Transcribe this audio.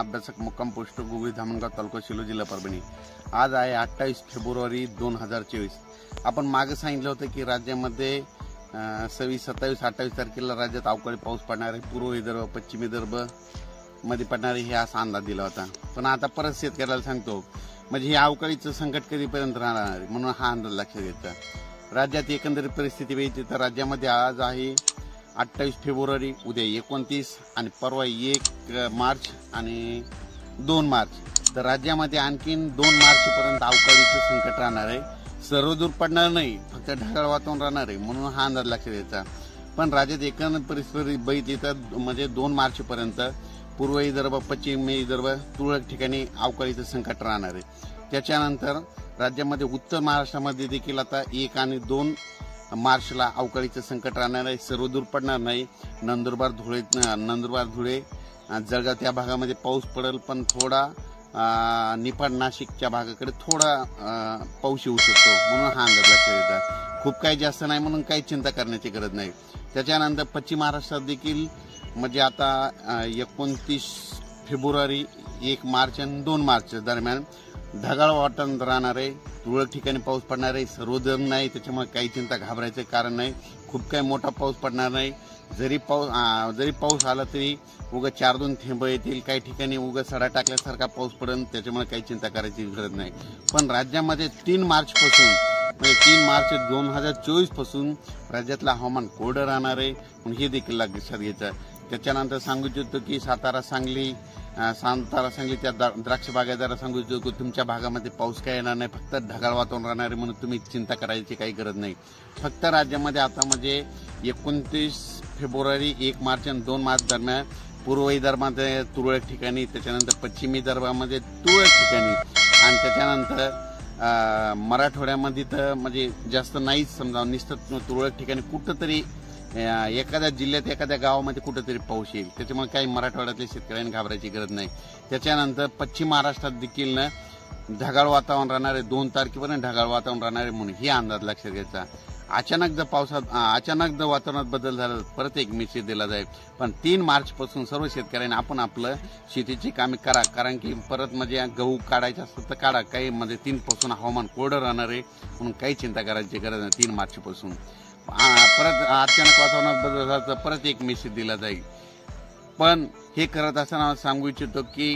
अभ्यासक मुक्काम पोस्ट गुगळी धामणगाव तालुका शिलो जिल्हा परभणी। आज आहे 28 फेब्रुवारी 2024। आपण मागे सांगितलं होतं की राज्यामध्ये 26, 27, 28 तारखेला राज्यात अवकाळी पाऊस पडणार आहे। पूर्व विदर्भ, पश्चिम विदर्भ मध्ये पडणार आहे, हे असा अंदाज दिला होता। पण आता परत शेतकऱ्याला सांगतो, म्हणजे हे अवकाळीचं संकट कधीपर्यंत राहणार आहे, म्हणून हा अंदाज लक्षात घ्यायचा। राज्यात एकंदरीत परिस्थिती बघितली तर राज्यामध्ये आज आहे 28 फेब्रुवारी, उद्या 29 आणि परवा 1 मार्च आणि 2 मार्च। तर राज्यामध्ये आणखीन 2 मार्च पर्यंत अवकाळीचं संकट राहणार आहे। सर्वदूर पडणार नाही, फक्त ढगाळ वातावरण राहणार आहे, म्हणून हा अंदाज लक्षात घ्यायचा। पण राज्यात एकंदरीत परिस्थिती बघितली तर म्हणजे 2 मार्च पर्यंत पूर्व विदर्भ, पश्चिम विदर्भ तुरळक ठिकाणी अवकाळीचं संकट राहणार आहे। त्याच्यानंतर राज्यामध्ये उत्तर महाराष्ट्रामध्ये देखील आता 1 आणि 2 मार्चला अवकाळीचं संकट राहणार आहे। सर्वदूर पडणार नाही। नंदुरबार, धुळे, जळगाव त्या भागामध्ये पाऊस पडेल, पण थोडा निफाड, नाशिकच्या भागाकडे थोडा पाऊस येऊ शकतो, म्हणून हा अंदाज लक्षात घ्यायचा। खूप काही जास्त नाही, म्हणून काही चिंता करण्याची गरज नाही। त्याच्यानंतर पश्चिम महाराष्ट्रात देखील म्हणजे आता 29 फेब्रुवारी, 1 मार्च आणि 2 मार्च दरम्यान ढगाळ वातावरण राहणार आहे। तुरळक ठिकाणी पाऊस पडणार आहे, सर्वदूर नाही, त्याच्यामुळे काही चिंता घाबरायचं कारण नाही। खूप काही मोठा पाऊस पडणार नाही। जरी पाऊस आला तरी उगा 4-2 थेंब येतील, काही ठिकाणी उगा सडा टाकल्यासारखा पाऊस पडेल, त्याच्यामुळे काही चिंता करायची गरज नाही। पण राज्यामध्ये 3 मार्च पासून म्हणजे 3 मार्च 2024 पासून राज्यातलं हवामान कोरडं राहणार आहे, म्हणून हे देखील लक्षात घ्यायचं। त्याच्यानंतर सांगू इच्छितो की सातारा, सांगली त्या द्राक्ष बागायतदारांना सांगू इच्छितो की तुमच्या भागामध्ये पाऊस काय येणार नाही, फक्त ढगाळ वातावरण राहणार आहे, म्हणून तुम्ही चिंता करायची काही गरज नाही। फक्त राज्यामध्ये आता म्हणजे 29 फेब्रुवारी, 1 मार्च आणि 2 मार्च दरम्यान पूर्व विदर्भामध्ये तुरळक ठिकाणी, त्याच्यानंतर पश्चिम विदर्भामध्ये तुरळक ठिकाणी आणि त्याच्यानंतर मराठवाड्यामध्ये तर म्हणजे जास्त नाहीच, समजा नुसतं तुरळक ठिकाणी कुठंतरी एखाद्या जिल्ह्यात, एखाद्या गावामध्ये कुठेतरी पाऊस येईल, त्याच्यामुळे काही मराठवाड्यातल्या शेतकऱ्यांनी घाबरायची गरज नाही। त्याच्यानंतर पश्चिम महाराष्ट्रात देखील ढगाळ वातावरण राहणार आहे, 2 तारखेपर्यंत ढगाळ वातावरण राहणार आहे, म्हणून ही अंदाज लक्षात घ्यायचा। अचानक जर वातावरणात बदल झाला तर परत एक मेसेज दिला जाईल। पण 3 मार्च पासून सर्व शेतकऱ्यांनी आपण आपलं शेतीची कामे करा, कारण की परत म्हणजे गहू काढायचं असतं तर काढा। काही म्हणजे 3 पासून हवामान कोरडं राहणार आहे, म्हणून काही चिंता करायची गरज नाही। 3 मार्च पासून परत अचानक वातावरणात बदल झाला तर परत एक मेसेज दिला जाईल। पण हे करत असताना सांगू इच्छितो की